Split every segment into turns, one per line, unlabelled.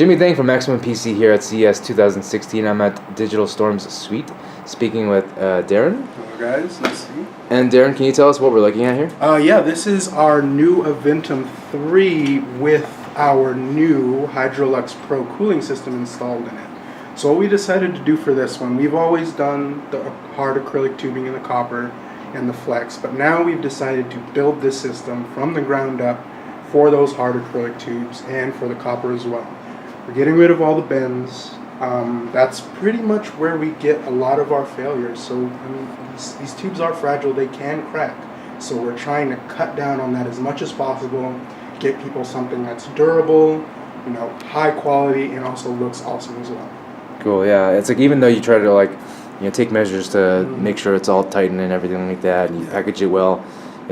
Jimmy Thang from Maximum PC here at CES 2016. I'm at Digital Storm's suite, speaking with Darren.
Hello guys, nice to see you.
And Darren, can you tell us what we're looking at here?
Yeah, this is our new Aventum 3 with our new Hydrolux Pro cooling system installed in it. So what we decided to do for this one, we've always done the hard acrylic tubing in the copper and the flex, but now we've decided to build this system from the ground up for those hard acrylic tubes and for the copper as well. We're getting rid of all the bends. That's pretty much where we get a lot of our failures. So I mean, these tubes are fragile, they can crack. So we're trying to cut down on that as much as possible, get people something that's durable, you know, high quality, and also looks awesome as well.
Cool, yeah. It's like even though you try to take measures to make sure it's all tightened and everything like that, and you package it well,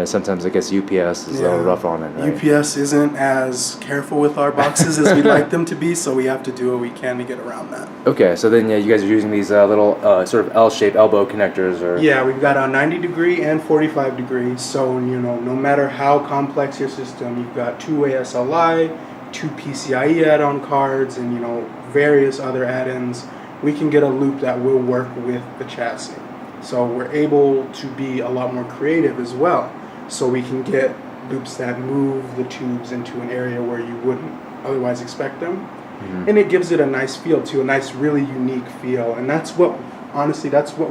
sometimes I guess UPS is a little rough on it, right?
UPS isn't as careful with our boxes as we'd like them to be, so we have to do what we can to get around that.
Okay, so then you guys are using these little sort of L-shaped elbow connectors, or?
Yeah, we've got a 90 degree and 45 degree, so no matter how complex your system, you've got two-way SLI, two PCIe add-on cards, and various other add-ins. We can get a loop that will work with the chassis. So we're able to be a lot more creative as well. So we can get loops that move the tubes into an area where you wouldn't otherwise expect them. Mm-hmm. And it gives it a nice feel too, a nice, really unique feel. And that's what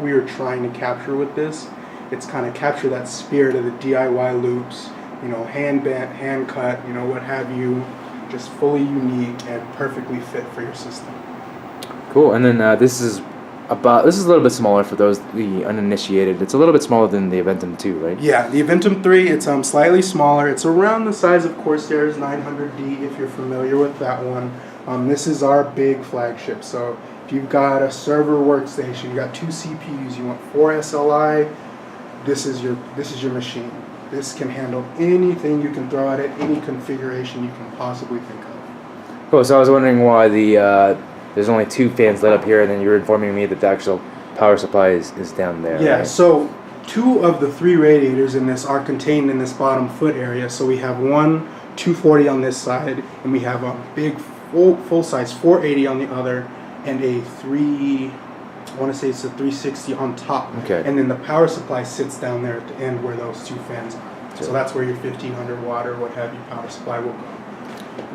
we were trying to capture with this. It's kind of capture that spirit of the DIY loops, hand bent, hand cut, what have you, just fully unique and perfectly fit for your system.
Cool. And then this is a little bit smaller for the uninitiated. It's a little bit smaller than the Aventum 2, right?
Yeah, the Aventum 3, it's slightly smaller. It's around the size of Corsair's 900D, if you're familiar with that one. This is our big flagship. So if you've got a server workstation, you've got two CPUs, you want 4 SLI, this is your machine. This can handle anything you can throw at it, any configuration you can possibly think of.
Cool. So I was wondering why there's only 2 fans lit up here, and then you were informing me that the actual power supply is down there.
Yeah,
right?
So 2 of the 3 radiators in this are contained in this bottom foot area. So we have one 240 on this side, and we have a big full-size 480 on the other, and a 360 on top.
Okay.
And then the power supply sits down there at the end where those 2 fans are. Sure. So that's where your 1500 watt or what have you power supply will go.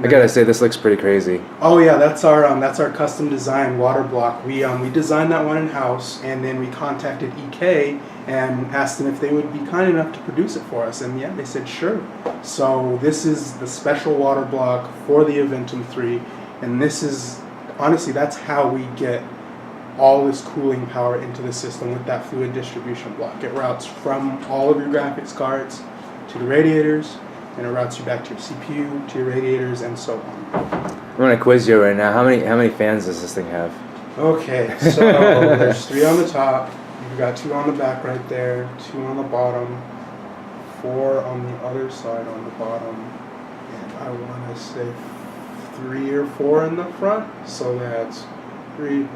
I gotta say, this looks pretty crazy.
Oh yeah, that's our custom design water block. We designed that one in house, and then we contacted EK and asked them if they would be kind enough to produce it for us, and yeah, they said sure. So this is the special water block for the Aventum 3, and this is honestly that's how we get all this cooling power into the system with that fluid distribution block. It routes from all of your graphics cards to the radiators, and it routes you back to your CPU, to your radiators, and so on.
I'm gonna quiz you right now. How many fans does this thing have?
Okay, so there's 3 on the top. You've got 2 on the back right there, 2 on the bottom, 4 on the other side on the bottom, and I want to say 3 or 4 in the front. So that's 3,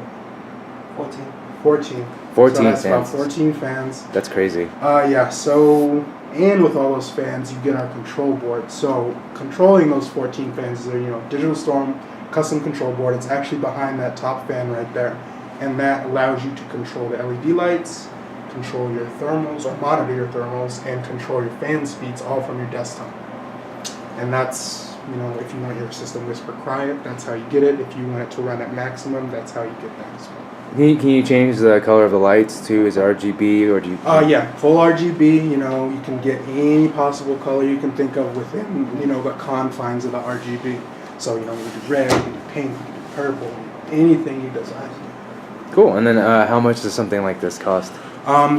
14.
14
so that's
fans.
about 14 fans.
That's crazy.
Yeah. So. And with all those fans, you get our control board. So controlling those 14 fans is a Digital Storm custom control board. It's actually behind that top fan right there, and that allows you to control the LED lights, control your thermals or monitor your thermals, and control your fan speeds all from your desktop. And that's if you want your system whisper quiet, that's how you get it. If you want it to run at maximum, that's how you get that as well.
Can you change the color of the lights too? Is it RGB or do you?
Yeah, full RGB. You can get any possible color you can think of within the confines of the RGB. So you can do red, you can do pink, you can do purple, anything you desire.
Cool. And then how much does something like this cost?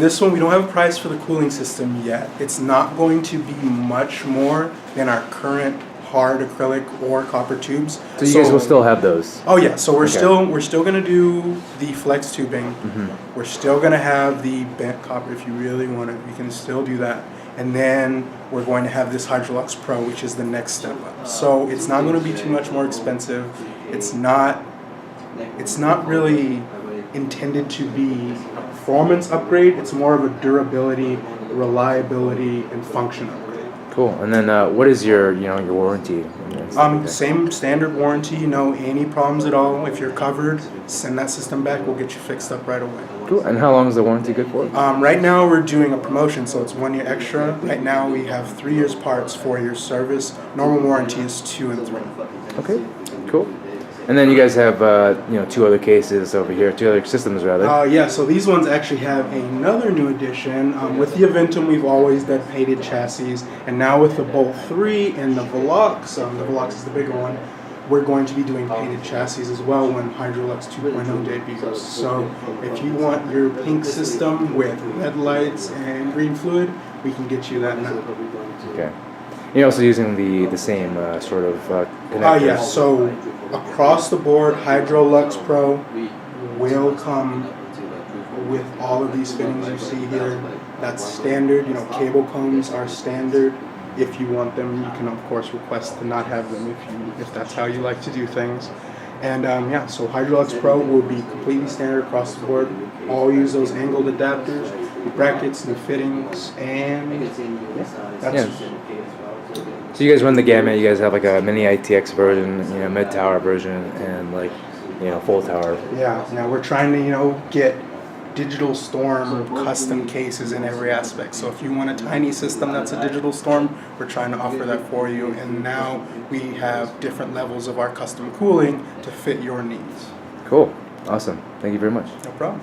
This one we don't have a price for the cooling system yet. It's not going to be much more than our current hard acrylic or copper tubes.
So you guys will still have those?
Oh yeah, so we're still gonna do the flex tubing.
Mm-hmm.
We're still gonna have the bent copper if you really want it. You can still do that. And then we're going to have this Hydrolux Pro, which is the next step up. So it's not going to be too much more expensive. It's not really intended to be a performance upgrade. It's more of a durability, reliability, and function upgrade.
Cool. And then what is your warranty? and stuff like that?
Same standard warranty, no any problems at all. If you're covered, send that system back, we'll get you fixed up right away.
Cool. And how long is the warranty good for?
Right now we're doing a promotion, so it's 1 year extra. Right now we have 3 years parts, 4 years service. Normal warranty is 2 and 3.
Okay, cool. And then you guys have, 2 other cases over here, 2 other systems rather.
Yeah, so these ones actually have another new addition. With the Aventum, we've always done painted chassis, and now with the Bolt 3 and the Velox, the Velox is the bigger one, we're going to be doing painted chassis as well when Hydrolux 2.0 debuts. So if you want your pink system with red lights and green fluid, we can get you that now.
Okay. You're also using the same sort of connectors.
Yeah, so across the board, Hydrolux Pro will come with all of these fittings you see here. That's standard. Cable combs are standard. If you want them, you can of course request to not have them if that's how you like to do things. And so Hydrolux Pro will be completely standard across the board. All use those angled adapters, new brackets, new fittings, and that's.
So you guys run the gamut. You guys have like a mini ITX version, mid tower version, and like, full tower.
Yeah. We're trying to, get digital storm custom cases in every aspect. So if you want a tiny system that's a digital storm, we're trying to offer that for you. And now we have different levels of our custom cooling to fit your needs.
Cool. Awesome. Thank you very much.
No problem.